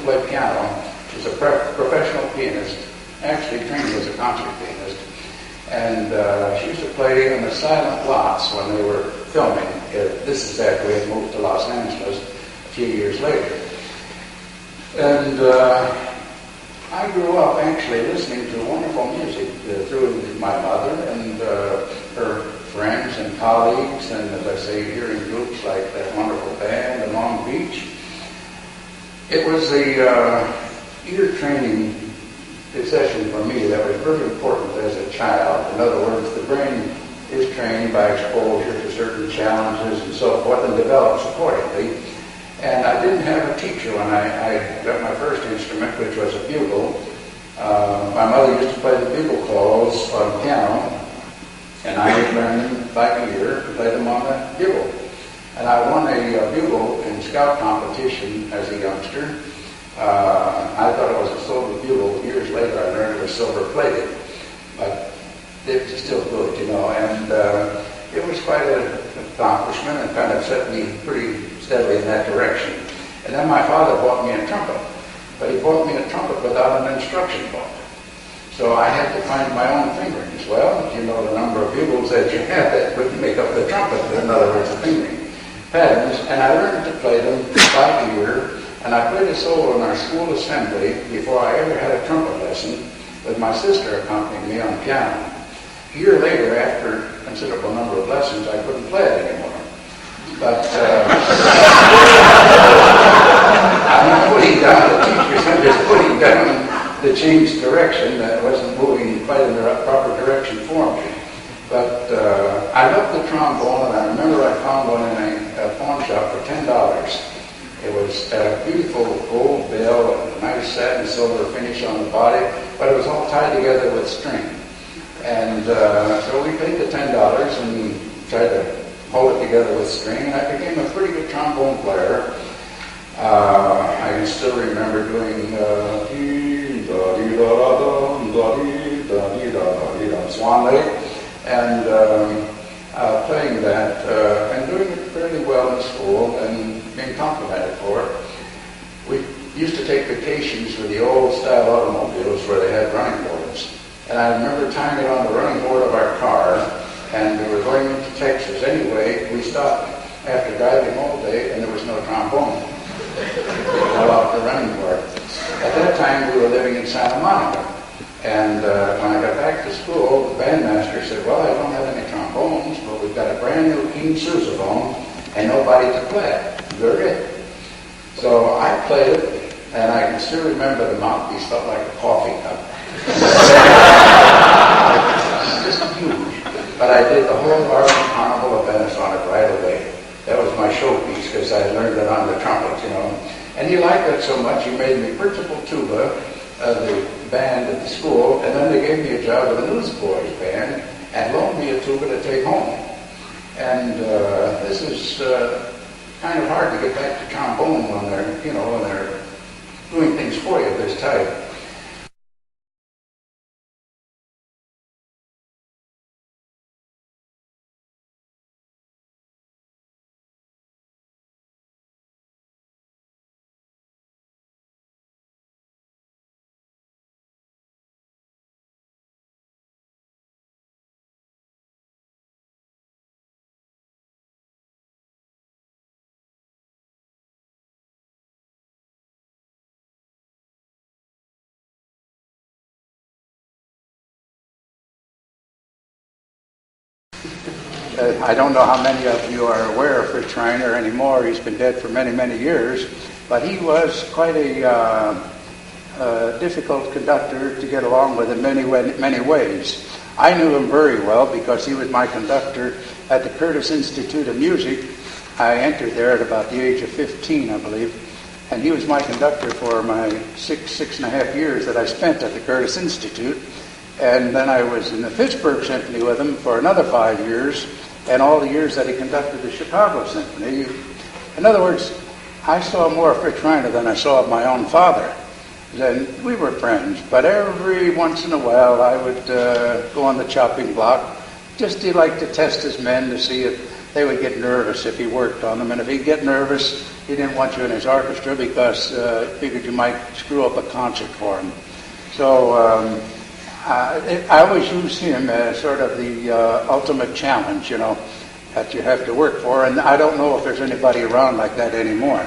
play piano. She was a professional pianist, actually trained as a concert pianist. And she used to play in the silent lots when they were filming. This is after we had moved to Los Angeles a few years later. And I grew up actually listening to wonderful music through my mother and her friends and colleagues, and as I say, hearing groups like that wonderful band in Long Beach. It was a ear training session for me that was very important as a child. In other words, the brain is trained by exposure to certain challenges and so forth and develops accordingly. And I didn't have a teacher when I got my first instrument, which was a bugle. My mother used to play the bugle calls on piano, and I would learn them by ear to play them on the bugle. And I won a bugle in scout competition as a youngster. I thought it was a silver bugle. Years later, I learned it was silver-plated, but it was still good, and it was quite an accomplishment and kind of set me pretty steadily in that direction. And then my father bought me a trumpet, but he bought me a trumpet without an instruction book. So I had to find my own fingerings. Well, if you know the number of bugles that you have, that would make up the trumpet, in other words, the fingering patterns, and I learned to play them by ear. And I played a solo in our school assembly before I ever had a trumpet lesson, with my sister accompanying me on piano. A year later, after a considerable number of lessons, I couldn't play it anymore. But I'm not putting down the teachers, I'm just putting down the changed direction that wasn't moving quite in the proper direction for me. But I loved the trombone, and I remember I found one in a pawn shop for $10. It was a beautiful gold bell and a nice satin silver finish on the body, but it was all tied together with string. And so we paid the $10 and tried to hold it together with string, and I became a pretty good trombone player. I can still remember doing Swan Lake, and playing that and doing it fairly well in school and being complimented for it. We used to take vacations with the old style automobiles where they had running boards. And I remember tying it on the running board of our car, and we were going into Texas anyway. We stopped after driving all day, and there was no trombone. Fell off the running board. At that time, we were living in Santa Monica. And when I got back to school, the bandmaster said, well, I don't have any trombones, but we've got a brand new keen sousaphone and nobody to play it. You're it. So I played it, and I can still remember the mouthpiece felt like a coffee cup. Just huge. But I did the whole Carnival of Venice on it right away. That was my showpiece because I learned it on the trumpet, And he liked it so much, he made me principal tuba of the band at the school, and then they gave me a job with the Newsboys band and loaned me a tuba to take home. And this is kind of hard to get back to trombone when they're doing things for you of this type. I don't know how many of you are aware of Fritz Reiner anymore. He's been dead for many, many years. But he was quite a difficult conductor to get along with in many ways. I knew him very well because he was my conductor at the Curtis Institute of Music. I entered there at about the age of 15, I believe. And he was my conductor for my six and a half years that I spent at the Curtis Institute. And then I was in the Pittsburgh Symphony with him for another 5 years, and all the years that he conducted the Chicago Symphony. In other words, I saw more of Fritz Reiner than I saw of my own father. And we were friends, but every once in a while I would go on the chopping block. Just he liked to test his men to see if they would get nervous if he worked on them. And if he'd get nervous, he didn't want you in his orchestra because he figured you might screw up a concert for him. So I always used him as sort of the ultimate challenge, you know, that you have to work for. And I don't know if there's anybody around like that anymore.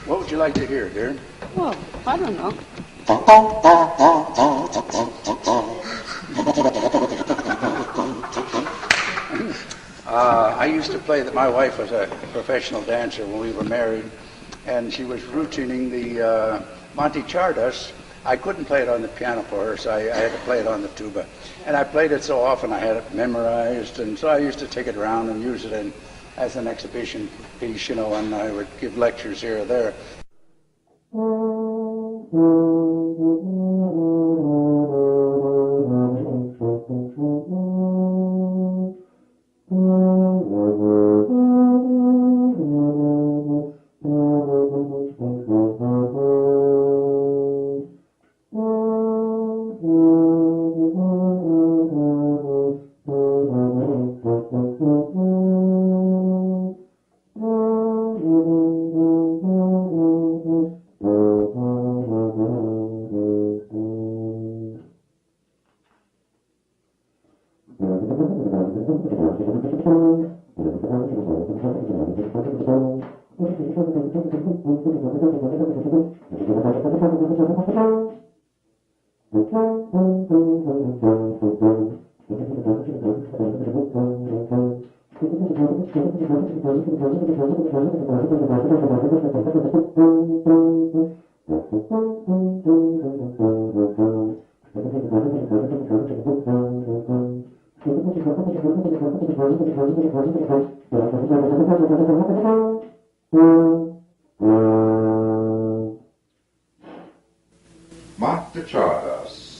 What would you like to hear, dear? Well, I don't know. I used to play that. My wife was a professional dancer when we were married, and she was routining the Monte Chardas. I couldn't play it on the piano for her, so I had to play it on the tuba. And I played it so often I had it memorized, and so I used to take it around and use it as an exhibition piece, you know, and I would give lectures here or there. Monte Chardas.